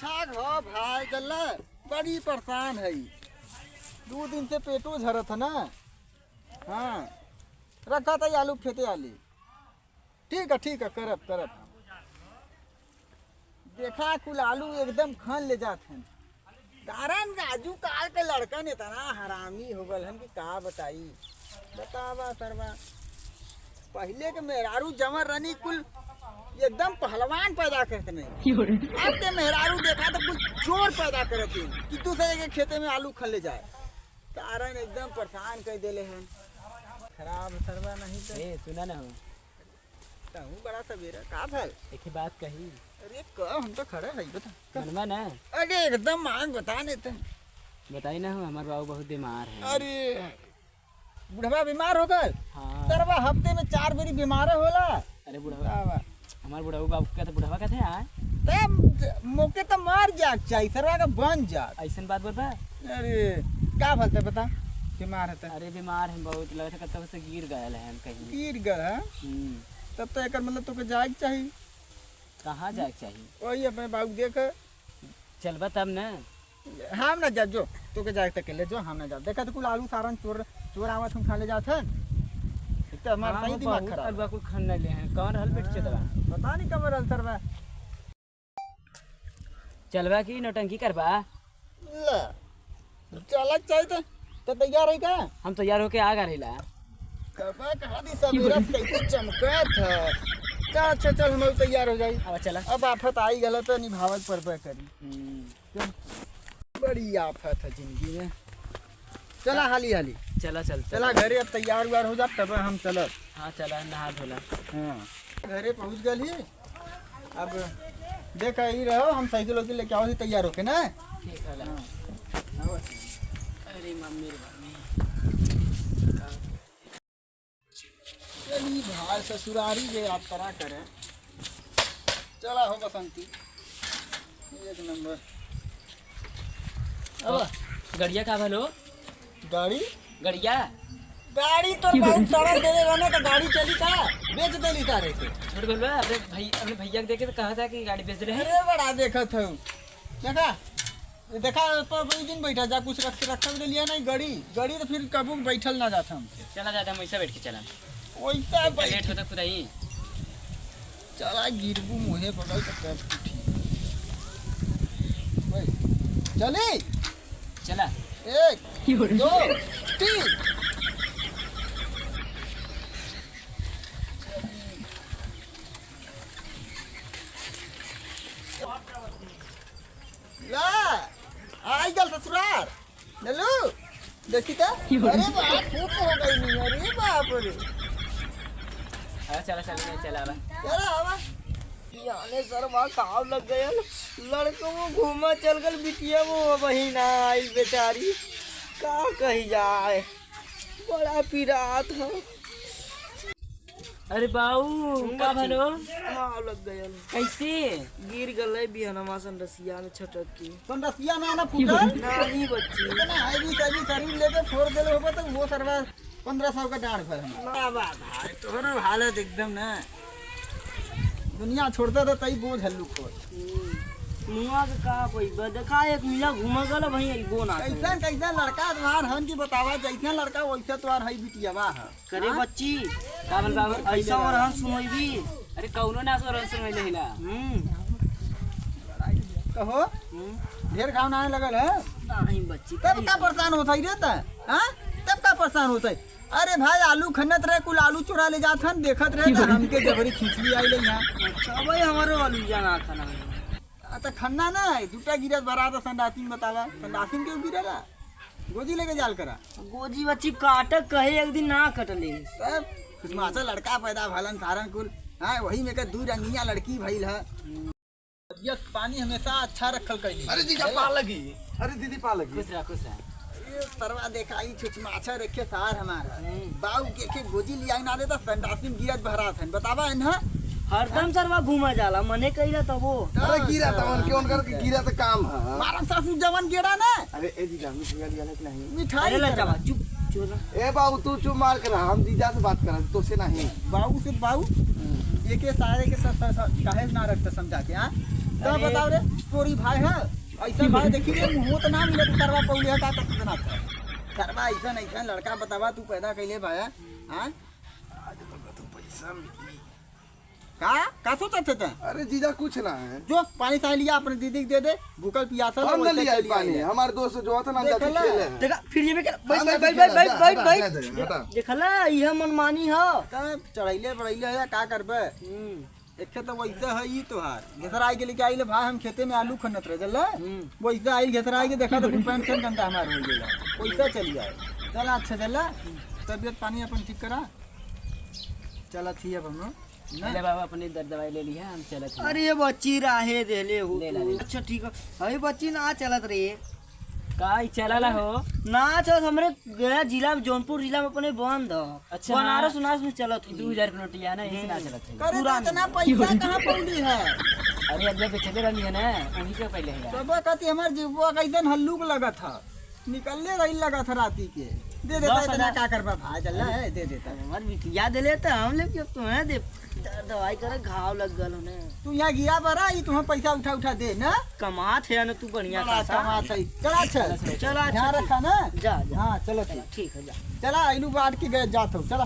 ठाक हो भाई गल्ला बड़ी परेशान है। 2 दिन से पेटो झरत है ना। हाँ रखा था आलू खेते आली। ठीक है करब करब। देखा कुल आलू एकदम खान ले जाते हैं। कारण राजू काल के लड़का ने इतना हरामी हो गल हन कि का बताई। बतावा सरवा पहले के मेहरारू जमर रनी कुल एकदम पहलवान पैदा करते नहीं। अब के मेहरारू देखा तो कुछ चोर पैदा करते कि दूसरे के खेते में आलू खन ले जाए। कारण एकदम परेशान कर देले हैं। खराब सरवा नहीं तो सुना ना हो कहूँ बड़ा सवेरा का भल एक ही बात कही। अरे कह हम तो खड़े है बता मनवा ना अरे एकदम मांग बता नहीं तो बताई ना हो हमारे बाबू बहुत बीमार है। अरे बुढ़वा बीमार हो गए। हाँ सरवा हफ्ते में 4 बारी बीमार होला। अरे बुढ़वा हमारे बुढ़ाऊ बाबू का तो बुढ़वा कहते हैं तब मौके तो मार जा चाहिए सरवा का बन जा। ऐसा बात बोल पा। अरे क्या भलते बता बीमार है अरे बीमार है बहुत लगा था कब से गिर गए हैं हम कहीं। गिर गए हैं तब तो एक मतलब तो जाए चाहिए। कहाँ जाए चाहिए वही अपने बाबू देख चलबा तब ना। हम ना जा जो तो के जाए तक ले जो हम ना जा देखा तो कुल आलू सारन चोर आवत हम खा ले जाते हैं। तो हमारा सही दिमाग खराब अलवा कुल खाने ले हैं कौन रहल पेट से दवा पता नहीं कब रहल सरवा। चलबा की नौटंकी करबा ले चलक चाहिए तो तैयार है का। हम तैयार होके आ गए ला कबा कहा दी सवेरा कैसे चमकत है। चल चल चल हम तैयार हो जाई। अब चला अब आफत आई गल तो निभावत परबे करी। बड़ी आफत है जिंदगी में। चला हाली हाली चला चल चला घरे अब तैयार उयार हो जा तब हम चलब। हाँ चला नहा धोला। हाँ घरे पहुँच गल ही। अब देख ही रहो हम साइकिल वाइकिल लेके आओ तैयार होके ना। ठीक है ला। अरे मम्मी चली भाई ससुरारी जे आप करा करे। चला हो बसंती एक नंबर। अब गड़िया का भलो गाड़ी गड़िया गाड़ी तो बहुत सड़क दे देगा ना तो गाड़ी चली का बेच देली तारे से। छोड़ बोल अपने भैया को देखे तो कहा था कि गाड़ी बेच रहे हैं। अरे बड़ा देखा था देखा देखा पर दिन बैठा जा कुछ रख दे लिया नहीं गाड़ी तो फिर कबू बैठल ना जाता हम। चला जाता हम वैसा बैठ के चला वैसा लेट होता खुदा ही। चला गिरबू मुहे पकड़ कर चले चला 1 2 3 ला आई गल ससुरार नलू देखी था। अरे बाप खूब हो गई नहीं। अरे बाप रे चला चला चला चला हवा याने सरवा काव लग गया। लड़कों वो घूमा चल गल बिटिया वो वही ना आई बेचारी का कही जाए। बड़ा पीरात है। अरे बाऊ का भलो हाँ लग गया कैसे गिर गले बिहनमा संरसिया में छटक की संरसिया में ना फूटल नहीं बच्ची इतना हैवी सभी शरीर लेके फोड़ देले होबे तो वो सरवा 1500 का डांड पर ना भाई तोहर हालत एकदम ना दुनिया छोड़ता था तई बोझ हल्लू खोल मुआ के का कोई देखा एक मिला घुमा गल वही गो ना कैसा कैसा लड़का तुम्हार हन की बतावा जैसा लड़का वैसा तुम्हार है बिटियावा है करे बच्ची का भल बाबू ऐसा और हम सुनोइबी। अरे कौनो ना सो रंसन में लेहिला कहो ढेर घाव ना लगल है नहीं बच्ची तब का परेशान होता ही रहता है। हाँ तब का परेशान होता है। अरे भाई आलू खन्नत रहे कुल आलू चुरा ले जात हन देखत रहे तो हमके जबरी खिचड़ी आई ले यहाँ। अच्छा भाई हमारे वालू जाना खाना तो खन्ना ना है दूटा गिरत भरा था संडासिन बतावा संडासिन क्यों गिरेला गोजी लेके जाल करा। गोजी बच्ची काटक कहे एक दिन ना कटले तब खुशमासा लड़का पैदा भलन सारन कुल। हाँ वही में का 2 रंगिया लड़की भइल है। तबियत पानी हमेशा अच्छा रखल कैली। अरे जीजा पा लगी। अरे दीदी पा लगी। खुश रहा ये सरवा देखा ई छुचमाछा रखे सार हमारा बाऊ के गोजी लिया ना देता संडासिन गिरत भरा था बतावा इन्हा हरदम सरवा घूमा जाला मने कहिला तब वो अरे गिरा था उनके उनकर के गिरा तो काम है। मारम सासू जवान गेड़ा ना। अरे ए जीजा मिठाई लिया कि नहीं मिठाई अरे ला जावा चुप चोरा ए बाबू तू चुप मार कर हम जीजा से बात कर तो से नहीं बाऊ से बाऊ एके सारे के काहे ना रखता समझा के। हाँ तो बताओ रे तोरी भाई है ऐसा भाई देखी रे मुंह तो ना मिले तो करवा पौले का कितना था करवा ऐसा ऐसा लड़का बतावा तू पैदा कैले भाई हां पैसा का सोचत था अरे जीजा कुछ ना है जो पानी चाह लिया अपने दीदी को दे दे भूखल प्यासा हम न लिया पानी हमारे दोस्त जो था ना हम जाके खेले हैं। देखा फिर ये बैठ हम बैठ जाके बैठ बैठ खेले, बैठ हटा, बैठ हटा, हटा। देखला यह मनमानी है तब चढ़ैले पढ़ैले है का करबे एक तो वैसे है ई तोहार घेसर आई के लेके आइले भाई हम खेते में आलू खनत रहे जल्ला वैसे आई घेसर आई के देखा तो पैंट शर्ट गंदा हमार हो गेला वैसा चली जाए चल अच्छा चला तबियत पानी अपन ठीक करा चला थी अब हम ले बाबा अपनी दवाई ले ली है हम चलत हैं। अरे बच्ची राहे देले हो ले ला, ले ला। अच्छा ठीक है अरे बच्ची ना चलत रही का ई चलाला हो ना चलत हमरे गया जिला में जौनपुर जिला में अपने बंद है अच्छा। बनारस उनारस में चलत हुई 2000 रुपया नोटिया ना इसी ना चलत है। करे तो इतना पैसा कहाँ पौली है अरे अब जब बेचते रहनी है ना उन्हीं के पहले है सब कहती हमार जीवो कैसन हल्लूक लगा था निकलने रही लगा था राती के दे देता इतना का करबा भाई चल है दे देता हमार बिटिया देले तो हम ले के तुम्हें दे दवाई करे घाव लग गल होने तू यहाँ गिरा बरा ई तुम्हें पैसा उठा उठा दे ना कमात है ना तू बढ़िया बड़ा खासा कमात है चला चल चला ध्यान रखा ना जा जा हाँ चलो ठीक ठीक है जा चला आलू बाट के गए जात हो चला